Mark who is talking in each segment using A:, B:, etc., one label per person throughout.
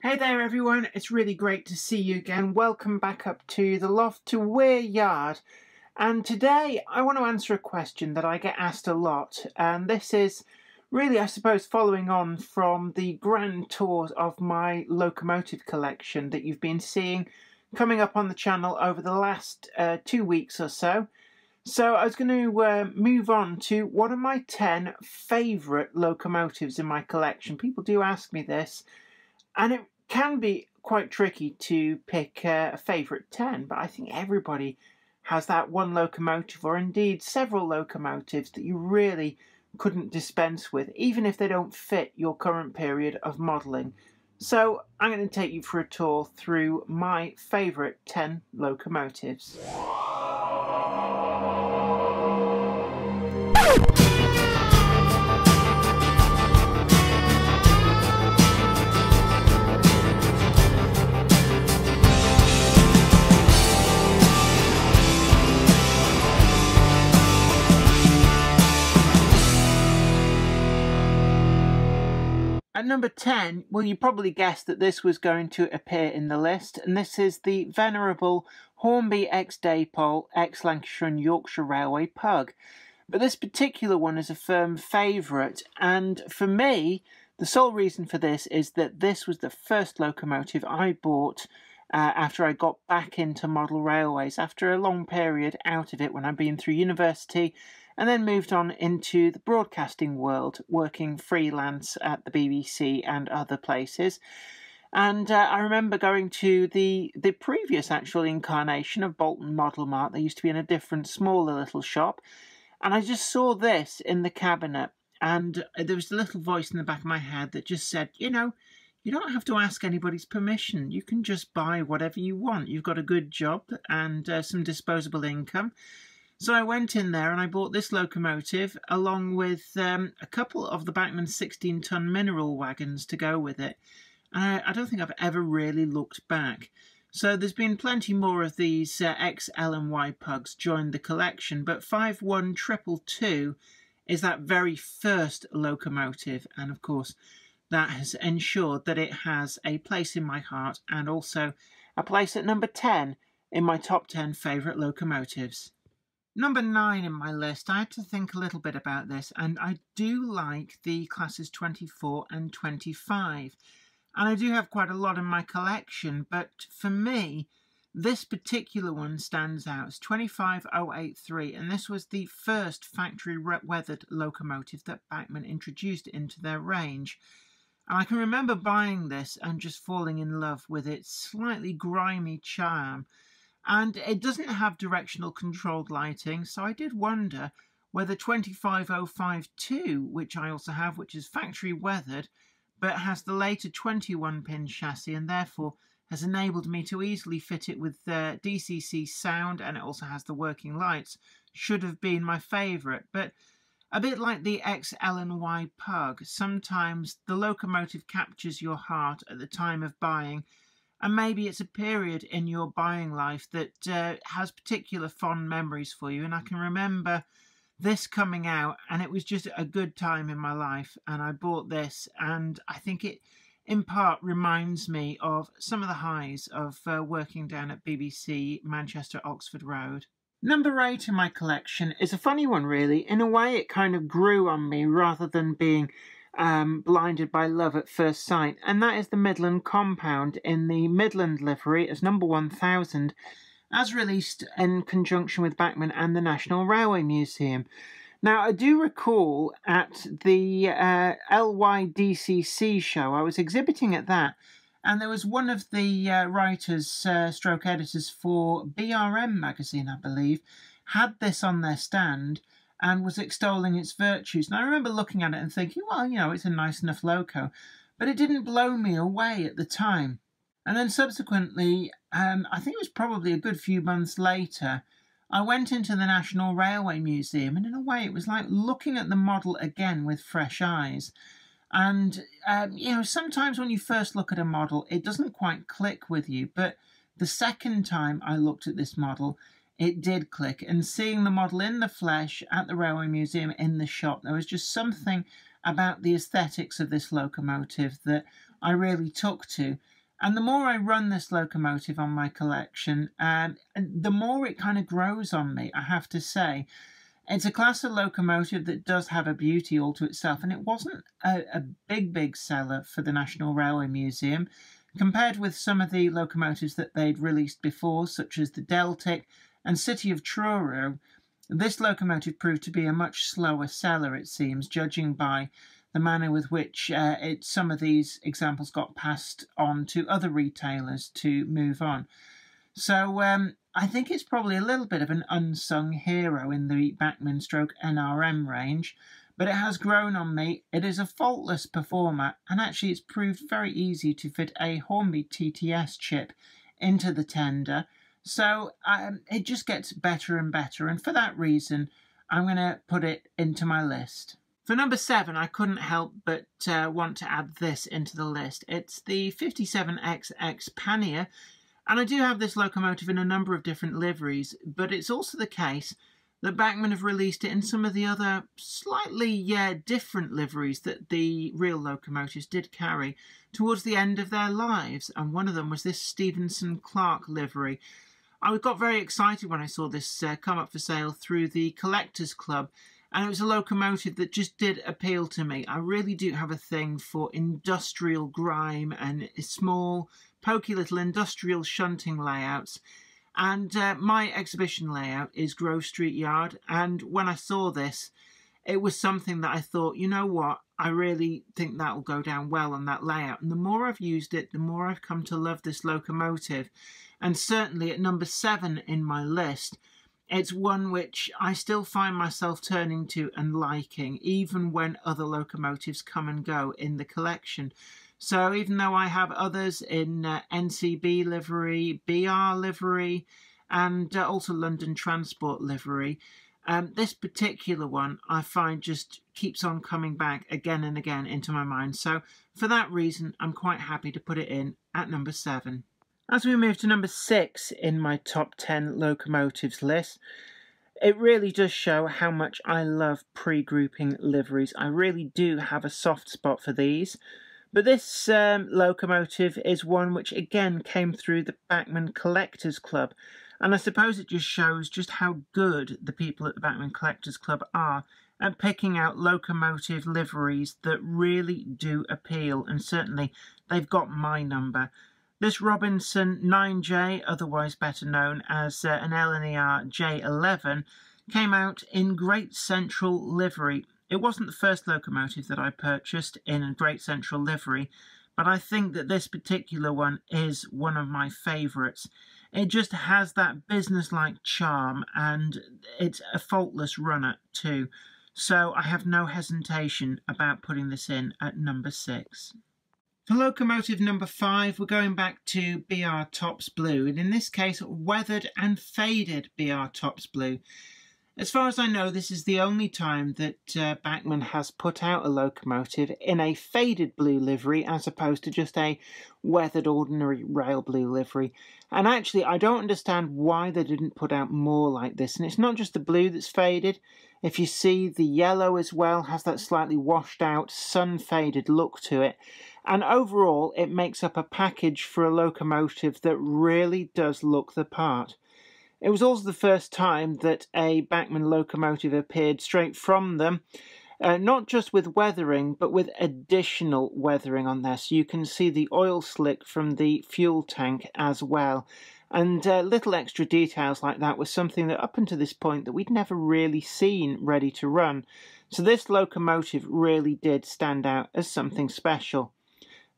A: Hey there everyone, it's really great to see you again. Welcome back up to the Loft to Weir yard. And today I want to answer a question that I get asked a lot. And this is really, I suppose, following on from the grand tours of my locomotive collection that you've been seeing coming up on the channel over the last 2 weeks or so. So I was going to move on to what are my 10 favourite locomotives in my collection. People do ask me this, and it can be quite tricky to pick a favourite 10, but I think everybody has that one locomotive, or indeed several locomotives, that you really couldn't dispense with, even if they don't fit your current period of modelling. So I'm going to take you for a tour through my favourite 10 locomotives. At number 10, well, you probably guessed that this was going to appear in the list, and this is the venerable Hornby XdePoll X Lancashire and Yorkshire Railway Pug. But this particular one is a firm favourite, and for me, the sole reason for this is that this was the first locomotive I bought after I got back into model railways, after a long period out of it when I'd been through university, and then moved on into the broadcasting world, working freelance at the BBC and other places. And I remember going to the previous actual incarnation of Bolton Model Mart. They used to be in a different, smaller little shop. And I just saw this in the cabinet. And there was a little voice in the back of my head that just said, you know, you don't have to ask anybody's permission. You can just buy whatever you want. You've got a good job and some disposable income. So I went in there and I bought this locomotive along with a couple of the Backman 16-ton mineral wagons to go with it. And I don't think I've ever really looked back. So there's been plenty more of these ex-L&Y pugs join the collection, but 51222 is that very first locomotive, and of course that has ensured that it has a place in my heart and also a place at number 10 in my top 10 favourite locomotives. Number 9 in my list, I had to think a little bit about this, and I do like the classes 24 and 25. And I do have quite a lot in my collection, but for me, this particular one stands out. It's 25083, and this was the first factory-weathered locomotive that Backman introduced into their range. And I can remember buying this and just falling in love with its slightly grimy charm. And it doesn't have directional controlled lighting, so I did wonder whether 25052, which I also have, which is factory weathered, but has the later 21-pin chassis and therefore has enabled me to easily fit it with DCC sound, and it also has the working lights, should have been my favourite. But a bit like the ex-L&Y Pug, sometimes the locomotive captures your heart at the time of buying, and maybe it's a period in your buying life that has particular fond memories for you. And I can remember this coming out, and it was just a good time in my life, and I bought this, and I think it in part reminds me of some of the highs of working down at BBC Manchester Oxford Road. Number 8 in my collection is a funny one, really. In a way, it kind of grew on me rather than being blinded by love at first sight, and that is the Midland Compound in the Midland livery as number 1000, as released in conjunction with Backman and the National Railway Museum. Now, I do recall at the LYDCC show, I was exhibiting at that, and there was one of the writers, stroke editors for BRM magazine, I believe, had this on their stand and was extolling its virtues. And I remember looking at it and thinking, well, you know, it's a nice enough loco, but it didn't blow me away at the time. And then subsequently, I think it was probably a good few months later, I went into the National Railway Museum, and in a way it was like looking at the model again with fresh eyes. And, you know, sometimes when you first look at a model, it doesn't quite click with you, but the second time I looked at this model, it did click. And seeing the model in the flesh at the Railway Museum in the shop, there was just something about the aesthetics of this locomotive that I really took to. And the more I run this locomotive on my collection, the more it kind of grows on me, I have to say. It's a class of locomotive that does have a beauty all to itself, and it wasn't a big seller for the National Railway Museum. Compared with some of the locomotives that they'd released before, such as the Deltac and City of Truro, this locomotive proved to be a much slower seller, it seems, judging by the manner with which some of these examples got passed on to other retailers to move on. So I think it's probably a little bit of an unsung hero in the Backman stroke NRM range, but it has grown on me. It is a faultless performer, and actually it's proved very easy to fit a Hornby TTS chip into the tender. So it just gets better and better, and for that reason, I'm going to put it into my list. For number 7, I couldn't help but want to add this into the list. It's the 57XX Pannier, and I do have this locomotive in a number of different liveries, but it's also the case that Backman have released it in some of the other slightly different liveries that the real locomotives did carry towards the end of their lives, and one of them was this Stevenson-Clark livery. I got very excited when I saw this come up for sale through the Collectors Club, and it was a locomotive that just did appeal to me. I really do have a thing for industrial grime and small, pokey little industrial shunting layouts. And my exhibition layout is Grove Street Yard. And when I saw this, it was something that I thought, you know what, I really think that will go down well on that layout. And the more I've used it, the more I've come to love this locomotive. And certainly at number 7 in my list, it's one which I still find myself turning to and liking, even when other locomotives come and go in the collection. So even though I have others in NCB livery, BR livery, and also London Transport livery, this particular one I find just keeps on coming back again and again into my mind. So for that reason, I'm quite happy to put it in at number 7. As we move to number 6 in my top 10 locomotives list, it really does show how much I love pre-grouping liveries. I really do have a soft spot for these. But this locomotive is one which again came through the Backman Collectors Club. And I suppose it just shows just how good the people at the Backman Collectors Club are at picking out locomotive liveries that really do appeal. And certainly they've got my number. This Robinson 9J, otherwise better known as an LNER J11, came out in Great Central livery. It wasn't the first locomotive that I purchased in a Great Central livery, but I think that this particular one is one of my favourites. It just has that business-like charm, and it's a faultless runner too. So I have no hesitation about putting this in at number 6. For locomotive number 5, we're going back to BR Tops Blue, and in this case, weathered and faded BR Tops Blue. As far as I know, this is the only time that Backman has put out a locomotive in a faded blue livery as opposed to just a weathered ordinary rail blue livery. And actually, I don't understand why they didn't put out more like this. And it's not just the blue that's faded. If you see, the yellow as well has that slightly washed out, sun-faded look to it. And overall, it makes up a package for a locomotive that really does look the part. It was also the first time that a Backman locomotive appeared straight from them, not just with weathering, but with additional weathering on there. So you can see the oil slick from the fuel tank as well. And little extra details like that was something that up until this point that we'd never really seen ready to run. So this locomotive really did stand out as something special.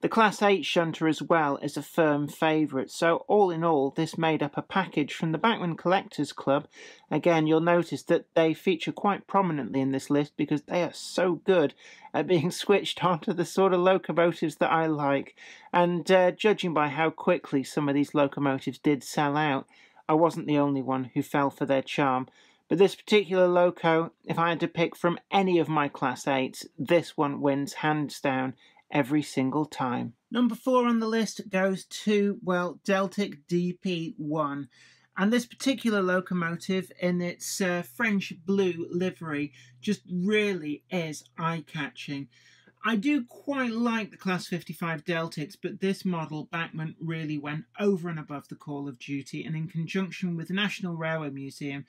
A: The Class 8 shunter as well is a firm favourite, so all in all this made up a package from the Backman Collectors Club. Again, you'll notice that they feature quite prominently in this list because they are so good at being switched onto the sort of locomotives that I like. And judging by how quickly some of these locomotives did sell out, I wasn't the only one who fell for their charm. But this particular loco, if I had to pick from any of my Class 8s, this one wins hands down every single time. Number 4 on the list goes to, well, Deltac P1. And this particular locomotive in its French blue livery just really is eye-catching. I do quite like the Class 55 Deltacs, but this model, Backman, really went over and above the call of duty, and in conjunction with the National Railway Museum,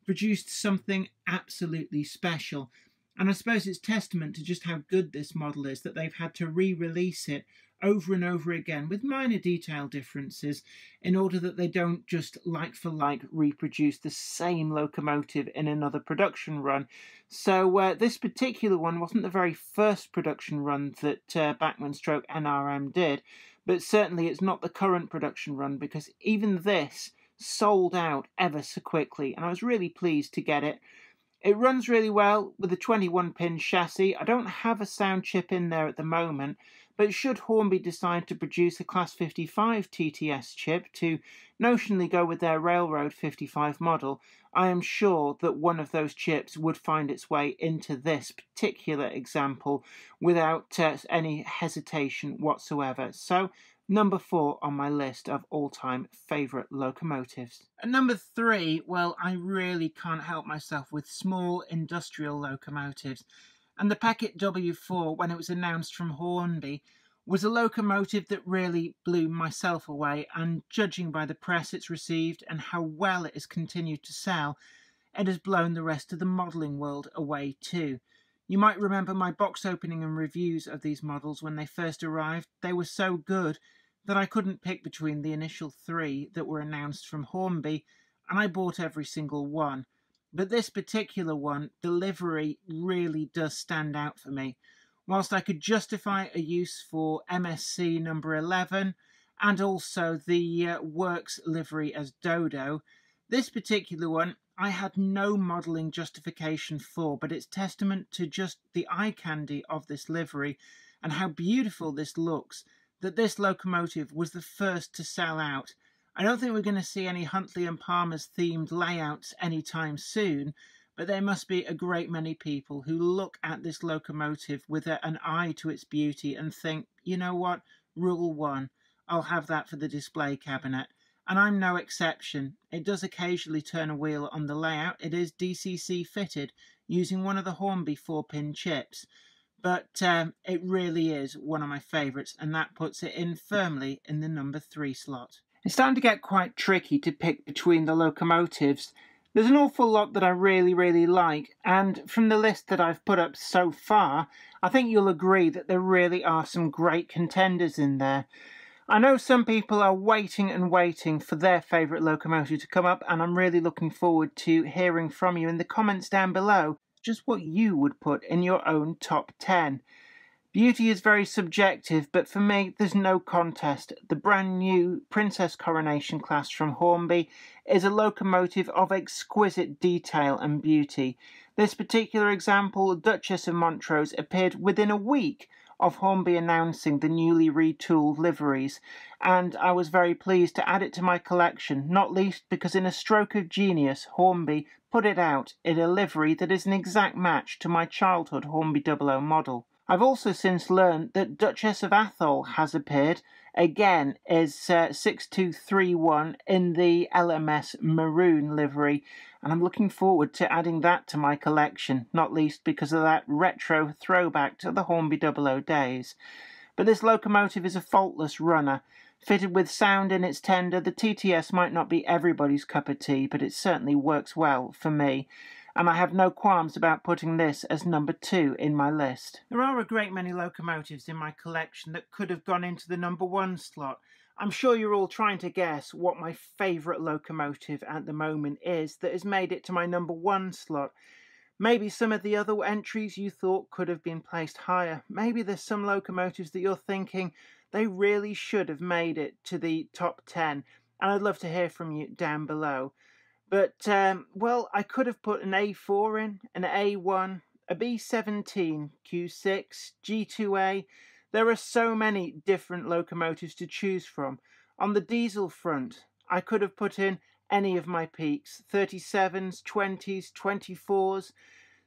A: produced something absolutely special. And I suppose it's testament to just how good this model is that they've had to re-release it over and over again with minor detail differences in order that they don't just like for like reproduce the same locomotive in another production run. So this particular one wasn't the very first production run that Backman / NRM did, but certainly it's not the current production run, because even this sold out ever so quickly, and I was really pleased to get it. It runs really well with a 21-pin chassis. I don't have a sound chip in there at the moment, but should Hornby decide to produce a Class 55 TTS chip to notionally go with their Railroad 55 model, I am sure that one of those chips would find its way into this particular example without any hesitation whatsoever. So, number 4 on my list of all-time favourite locomotives. At number 3, well, I really can't help myself with small industrial locomotives. And the Packet W4, when it was announced from Hornby, was a locomotive that really blew myself away, and judging by the press it's received and how well it has continued to sell, it has blown the rest of the modelling world away too. You might remember my box opening and reviews of these models when they first arrived. They were so good that I couldn't pick between the initial 3 that were announced from Hornby, and I bought every single one. But this particular one, the livery really does stand out for me. Whilst I could justify a use for MSC number 11 and also the Works livery as Dodo, this particular one I had no modelling justification for, but it's testament to just the eye candy of this livery and how beautiful this looks that this locomotive was the first to sell out. I don't think we're going to see any Huntley and Palmer's themed layouts anytime soon, but there must be a great many people who look at this locomotive with an eye to its beauty and think, you know what, rule 1, I'll have that for the display cabinet. And I'm no exception. It does occasionally turn a wheel on the layout. It is DCC fitted using one of the Hornby 4-pin chips. But it really is one of my favourites, and that puts it in firmly in the number 3 slot. It's starting to get quite tricky to pick between the locomotives. There's an awful lot that I really like, and from the list that I've put up so far, I think you'll agree that there really are some great contenders in there. I know some people are waiting and waiting for their favourite locomotive to come up, and I'm really looking forward to hearing from you in the comments down below just what you would put in your own top 10. Beauty is very subjective, but for me, there's no contest. The brand new Princess Coronation class from Hornby is a locomotive of exquisite detail and beauty. This particular example, Duchess of Montrose, appeared within a week of Hornby announcing the newly retooled liveries, and I was very pleased to add it to my collection, not least because in a stroke of genius, Hornby put it out in a livery that is an exact match to my childhood Hornby 00 model. I've also since learned that Duchess of Atholl has appeared, again is 6231 in the LMS maroon livery, and I'm looking forward to adding that to my collection, not least because of that retro throwback to the Hornby 00 days. But this locomotive is a faultless runner. Fitted with sound in its tender, the TTS might not be everybody's cup of tea, but it certainly works well for me. And I have no qualms about putting this as number 2 in my list. There are a great many locomotives in my collection that could have gone into the number 1 slot. I'm sure you're all trying to guess what my favourite locomotive at the moment is that has made it to my number 1 slot. Maybe some of the other entries you thought could have been placed higher. Maybe there's some locomotives that you're thinking they really should have made it to the top 10. And I'd love to hear from you down below. But, well, I could have put an A4 in, an A1, a B17, Q6, G2A. There are so many different locomotives to choose from. On the diesel front, I could have put in any of my peaks, 37s, 20s, 24s,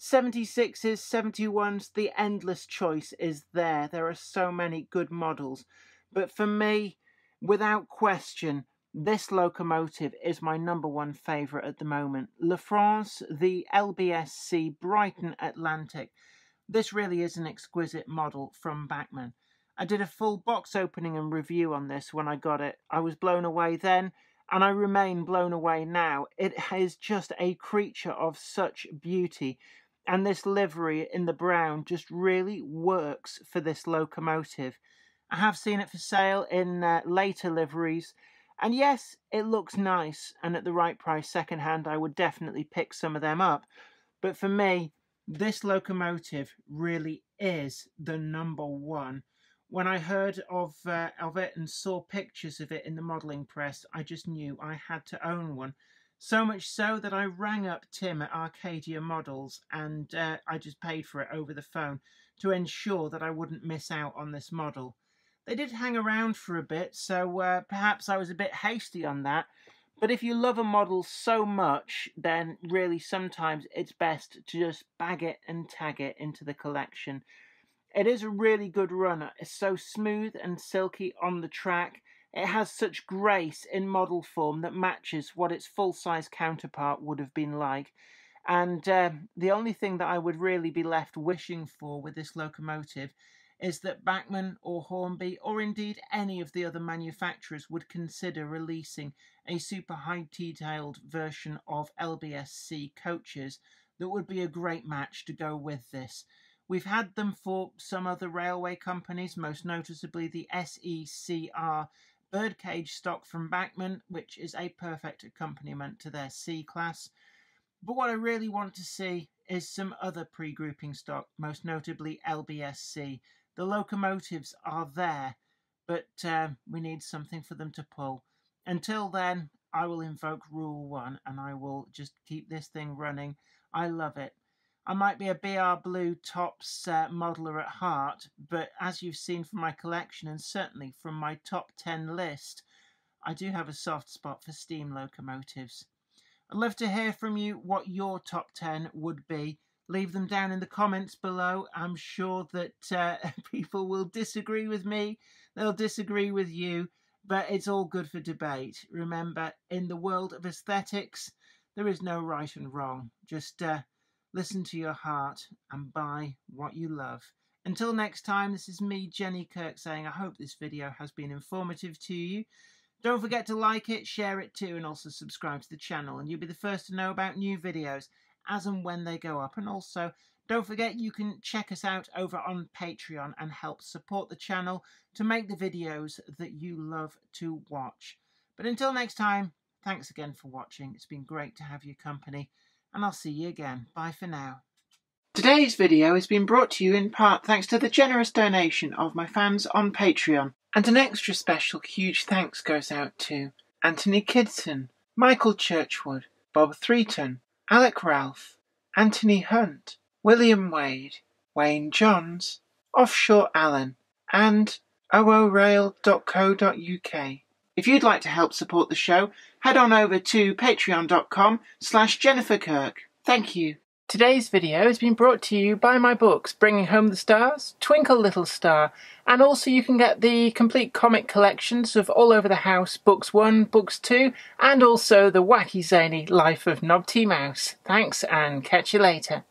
A: 76s, 71s. The endless choice is there. There are so many good models. But for me, without question, this locomotive is my number 1 favourite at the moment. La France, the LBSC Brighton Atlantic. This really is an exquisite model from Backman. I did a full box opening and review on this when I got it. I was blown away then, and I remain blown away now. It is just a creature of such beauty, and this livery in the brown just really works for this locomotive. I have seen it for sale in later liveries, and yes, it looks nice, and at the right price second hand I would definitely pick some of them up. But for me, this locomotive really is the number one. When I heard of it and saw pictures of it in the modelling press, I just knew I had to own one. So much so that I rang up Tim at Arcadia Models and I just paid for it over the phone to ensure that I wouldn't miss out on this model. They did hang around for a bit, so perhaps I was a bit hasty on that. But if you love a model so much, then really sometimes it's best to just bag it and tag it into the collection. It is a really good runner. It's so smooth and silky on the track. It has such grace in model form that matches what its full-size counterpart would have been like. And the only thing that I would really be left wishing for with this locomotive is that Backman or Hornby, or indeed any of the other manufacturers, would consider releasing a super high-detailed version of LBSC coaches that would be a great match to go with this. We've had them for some other railway companies, most noticeably the SECR birdcage stock from Backman, which is a perfect accompaniment to their C-class. But what I really want to see is some other pre-grouping stock, most notably LBSC. The locomotives are there, but we need something for them to pull. Until then, I will invoke Rule 1 and I will just keep this thing running. I love it. I might be a BR Blue Tops modeler at heart, but as you've seen from my collection and certainly from my top 10 list, I do have a soft spot for steam locomotives. I'd love to hear from you what your top 10 would be. Leave them down in the comments below. I'm sure that people will disagree with me, they'll disagree with you, but it's all good for debate. Remember, in the world of aesthetics, there is no right and wrong. Just listen to your heart and buy what you love. Until next time, this is me, Jenny Kirk, saying I hope this video has been informative to you. Don't forget to like it, share it too, and also subscribe to the channel, and you'll be the first to know about new videos as and when they go up. And also, don't forget you can check us out over on Patreon and help support the channel to make the videos that you love to watch. But until next time, thanks again for watching. It's been great to have your company, and I'll see you again. Bye for now. Today's video has been brought to you in part thanks to the generous donation of my fans on Patreon. And an extra special huge thanks goes out to Anthony Kidson, Michael Churchwood, Bob Threeton, Alec Ralph, Anthony Hunt, William Wade, Wayne Johns, Offshore Allen, and oorail.co.uk. If you'd like to help support the show, head on over to patreon.com/Jennifer Kirk. Thank you. Today's video has been brought to you by my books, Bringing Home the Stars, Twinkle Little Star, and also you can get the complete comic collections of All Over the House, Books 1, Books 2, and also the wacky zany Life of Knobty Mouse. Thanks, and catch you later.